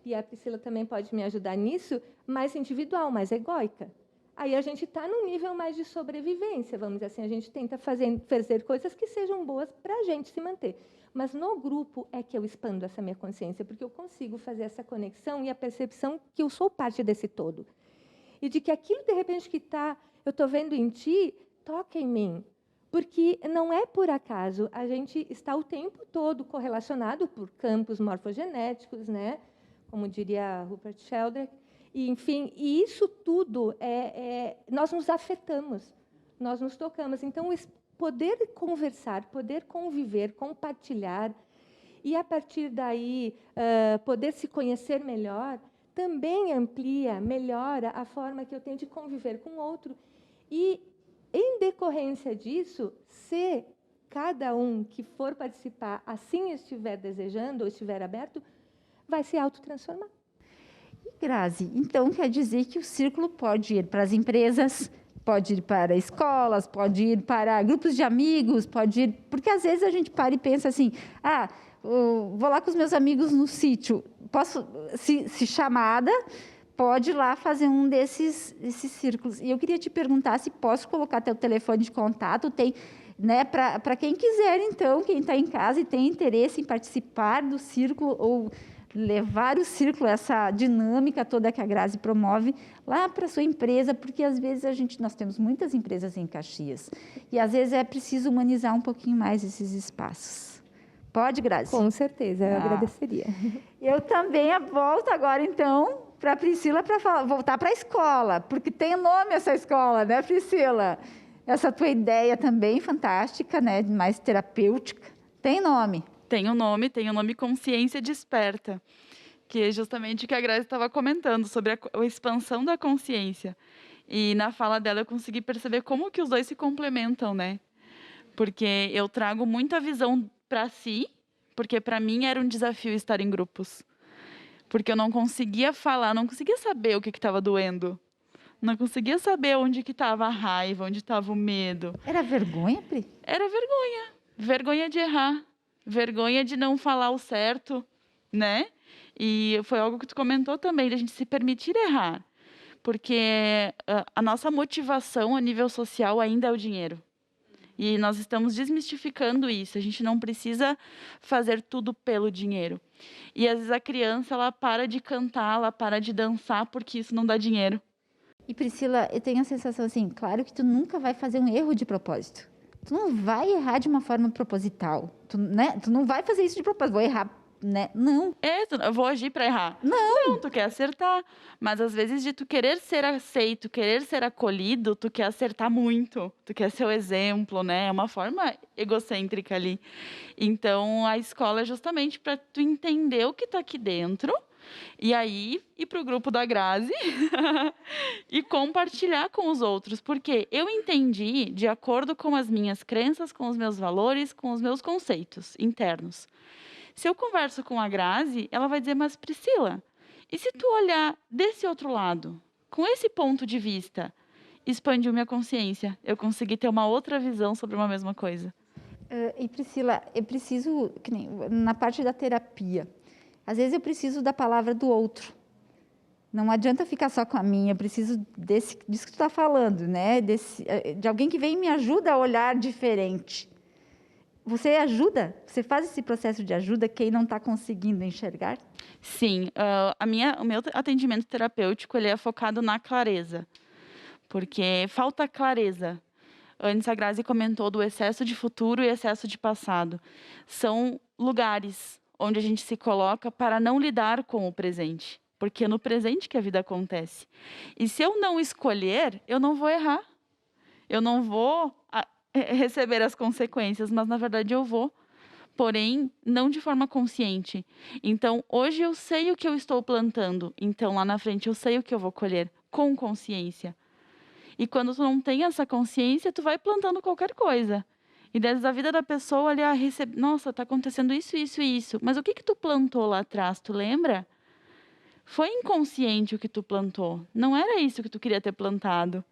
e a Priscila também pode me ajudar nisso, mais individual, mais egóica. Aí a gente está num nível mais de sobrevivência, vamos dizer assim, a gente tenta fazer coisas que sejam boas para a gente se manter. Mas no grupo é que eu expando essa minha consciência, porque eu consigo fazer essa conexão e a percepção que eu sou parte desse todo. E de que aquilo, de repente, que eu estou vendo em ti, toca em mim. Porque não é por acaso, a gente está o tempo todo correlacionado por campos morfogenéticos, né? Como diria Rupert Sheldrake. E, enfim, e isso tudo, nós nos afetamos, nós nos tocamos. Então, poder conversar, poder conviver, compartilhar, e, a partir daí, poder se conhecer melhor, também amplia, melhora a forma que eu tenho de conviver com o outro. E, em decorrência disso, se cada um que for participar assim estiver desejando ou estiver aberto, vai se autotransformar. E, Grazi, então quer dizer que o círculo pode ir para as empresas, pode ir para escolas, pode ir para grupos de amigos, pode ir... Porque, às vezes, a gente para e pensa assim, vou lá com os meus amigos no sítio, posso, se chamada... pode ir lá fazer um desses círculos. E eu queria te perguntar se posso colocar teu telefone de contato, tem, né, para quem quiser, então, quem está em casa e tem interesse em participar do círculo ou levar o círculo, essa dinâmica toda que a Grazi promove, lá para a sua empresa, porque, às vezes, nós temos muitas empresas em Caxias, e, às vezes, é preciso humanizar um pouquinho mais esses espaços. Pode, Grazi? Com certeza, eu agradeceria. Eu também volto agora, então, para a Priscila, para voltar para a escola, porque tem nome essa escola, né, Priscila? Essa tua ideia também fantástica, né, mais terapêutica, tem nome? Tem um nome Consciência Desperta, que é justamente o que a Grazi estava comentando, sobre a expansão da consciência. E na fala dela eu consegui perceber como que os dois se complementam, né? Porque eu trago muita visão para si, porque para mim era um desafio estar em grupos. Porque eu não conseguia falar, não conseguia saber o que estava doendo. Não conseguia saber onde que estava a raiva, onde estava o medo. Era vergonha, Pri? Era vergonha. Vergonha de errar. Vergonha de não falar o certo, né? E foi algo que tu comentou também, de a gente se permitir errar. Porque a nossa motivação a nível social ainda é o dinheiro. E nós estamos desmistificando isso. A gente não precisa fazer tudo pelo dinheiro. E, às vezes, a criança, ela para de cantar, ela para de dançar, porque isso não dá dinheiro. E, Priscila, eu tenho a sensação assim, claro que tu nunca vai fazer um erro de propósito. Tu não vai errar de uma forma proposital. Tu não vai fazer isso de propósito. Vou errar, né? Não. Eu vou agir para errar. Não, tu quer acertar. Mas, às vezes, de tu querer ser aceito, querer ser acolhido, tu quer acertar muito. Tu quer ser o exemplo, né? É uma forma egocêntrica ali. Então, a escola é justamente para tu entender o que está aqui dentro. E aí, ir para o grupo da Grazi e compartilhar com os outros. Porque eu entendi, de acordo com as minhas crenças, com os meus valores, com os meus conceitos internos. Se eu converso com a Grazi, ela vai dizer, mas Priscila, e se tu olhar desse outro lado, com esse ponto de vista, expandiu minha consciência, eu consegui ter uma outra visão sobre uma mesma coisa. E Priscila, eu preciso, que nem na parte da terapia, às vezes eu preciso da palavra do outro. Não adianta ficar só com a minha, eu preciso disso que tu está falando, né? De alguém que vem e me ajuda a olhar diferente. Você ajuda? Você faz esse processo de ajuda quem não está conseguindo enxergar? Sim, o meu atendimento terapêutico ele é focado na clareza, porque falta clareza. Antes a Grazi comentou do excesso de futuro e excesso de passado. São lugares onde a gente se coloca para não lidar com o presente, porque é no presente que a vida acontece. E se eu não escolher, eu não vou errar. Eu não vou receber as consequências, mas na verdade eu vou, porém não de forma consciente. Então, hoje eu sei o que eu estou plantando, então lá na frente eu sei o que eu vou colher com consciência. E quando tu não tem essa consciência, tu vai plantando qualquer coisa. E desde a vida da pessoa ali, nossa, tá acontecendo isso, isso e isso. Mas o que tu plantou lá atrás, tu lembra? Foi inconsciente o que tu plantou. Não era isso que tu queria ter plantado.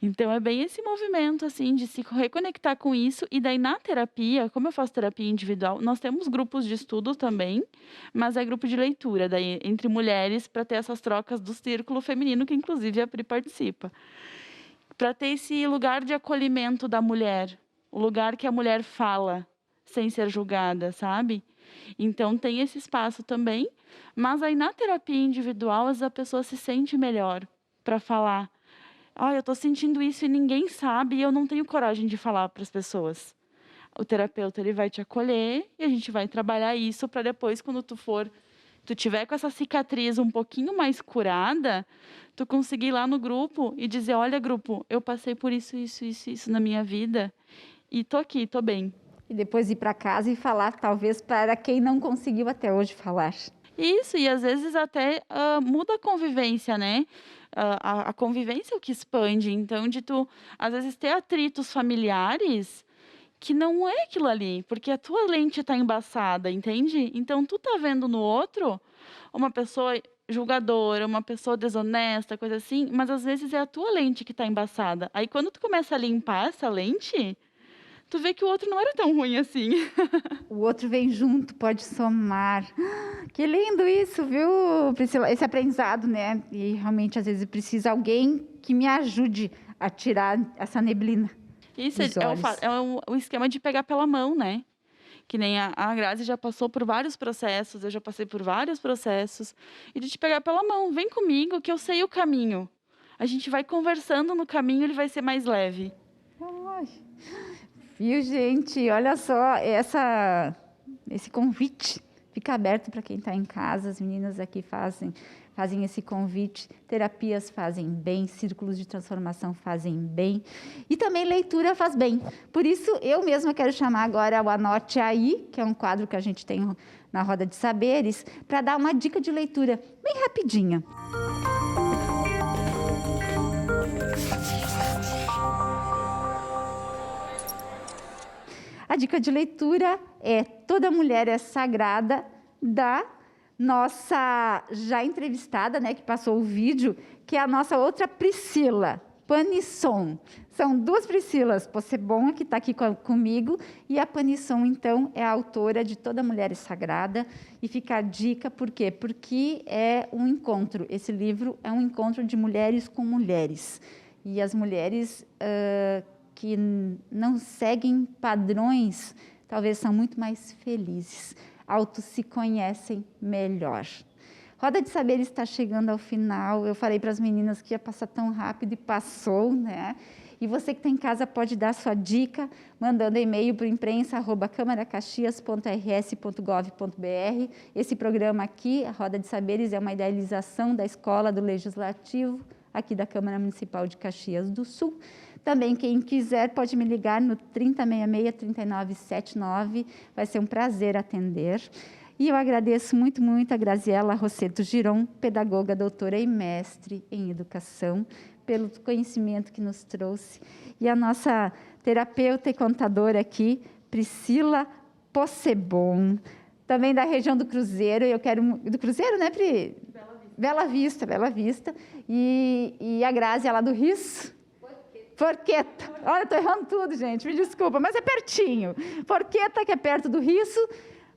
Então, é bem esse movimento, assim, de se reconectar com isso. E daí, na terapia, como eu faço terapia individual, nós temos grupos de estudo também, mas é grupo de leitura, daí, entre mulheres, para ter essas trocas do círculo feminino, que inclusive a Pri participa. Para ter esse lugar de acolhimento da mulher, o lugar que a mulher fala, sem ser julgada, sabe? Então, tem esse espaço também, mas aí na terapia individual, às vezes a pessoa se sente melhor para falar. Eu estou sentindo isso e ninguém sabe e eu não tenho coragem de falar para as pessoas. O terapeuta ele vai te acolher e a gente vai trabalhar isso para depois, quando tu tiver com essa cicatriz um pouquinho mais curada, tu conseguir ir lá no grupo e dizer, olha, grupo, eu passei por isso, isso, isso, isso na minha vida e tô aqui, tô bem. E depois ir para casa e falar, talvez, para quem não conseguiu até hoje falar. Isso, e às vezes até muda a convivência, né? A convivência é o que expande. Então, de tu, às vezes, ter atritos familiares que não é aquilo ali, porque a tua lente está embaçada, entende? Então, tu tá vendo no outro uma pessoa julgadora, uma pessoa desonesta, coisa assim, mas às vezes é a tua lente que está embaçada. Aí, quando tu começa a limpar essa lente, tu vê que o outro não era tão ruim assim. O outro vem junto, pode somar. Que lindo isso, viu, Priscila? Esse aprendizado, né? E realmente, às vezes, precisa alguém que me ajude a tirar essa neblina. Isso é o esquema de pegar pela mão, né? Que nem a Grazi já passou por vários processos, eu já passei por vários processos. E de te pegar pela mão, vem comigo que eu sei o caminho. A gente vai conversando no caminho, ele vai ser mais leve. Ai. Viu, gente? Olha só, esse convite fica aberto para quem está em casa. As meninas aqui fazem esse convite. Terapias fazem bem, círculos de transformação fazem bem. E também leitura faz bem. Por isso, eu mesma quero chamar agora o Anote Aí, que é um quadro que a gente tem na Roda de Saberes, para dar uma dica de leitura bem rapidinha. A dica de leitura é Toda Mulher é Sagrada, da nossa já entrevistada, né, que passou o vídeo, que é a nossa outra Priscila Panisson. São duas Priscilas, Possebon, que está aqui comigo, e a Panisson, então, é a autora de Toda Mulher é Sagrada. E fica a dica, por quê? Porque é um encontro. Esse livro é um encontro de mulheres com mulheres. E as mulheres que não seguem padrões, talvez são muito mais felizes, se conhecem melhor. Roda de Saberes está chegando ao final. Eu falei para as meninas que ia passar tão rápido e passou, né? E você que está em casa pode dar sua dica, mandando e-mail para imprensa@camaracaxias.rs.gov.br. Esse programa aqui, a Roda de Saberes, é uma idealização da Escola do Legislativo, aqui da Câmara Municipal de Caxias do Sul. Também, quem quiser, pode me ligar no 3066-3979. Vai ser um prazer atender. E eu agradeço muito, muito a Graziela Rosseto Giron, pedagoga, doutora e mestre em educação, pelo conhecimento que nos trouxe. E a nossa terapeuta e contadora aqui, Priscila Possebon, também da região do Cruzeiro. Eu quero... Do Cruzeiro, né, Pri? Bela Vista. E a Grazi, ela do Risso. Forqueta. Olha, estou errando tudo, gente, me desculpa, mas é pertinho. Forqueta, que é perto do Risso,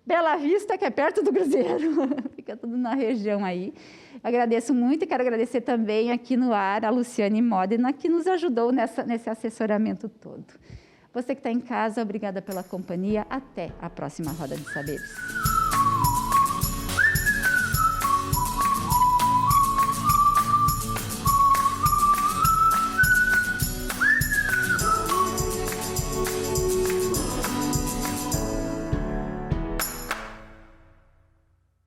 Bela Vista, que é perto do Cruzeiro. Fica tudo na região aí. Agradeço muito e quero agradecer também aqui no ar a Luciane Modena, que nos ajudou nesse assessoramento todo. Você que está em casa, obrigada pela companhia. Até a próxima Roda de Saberes.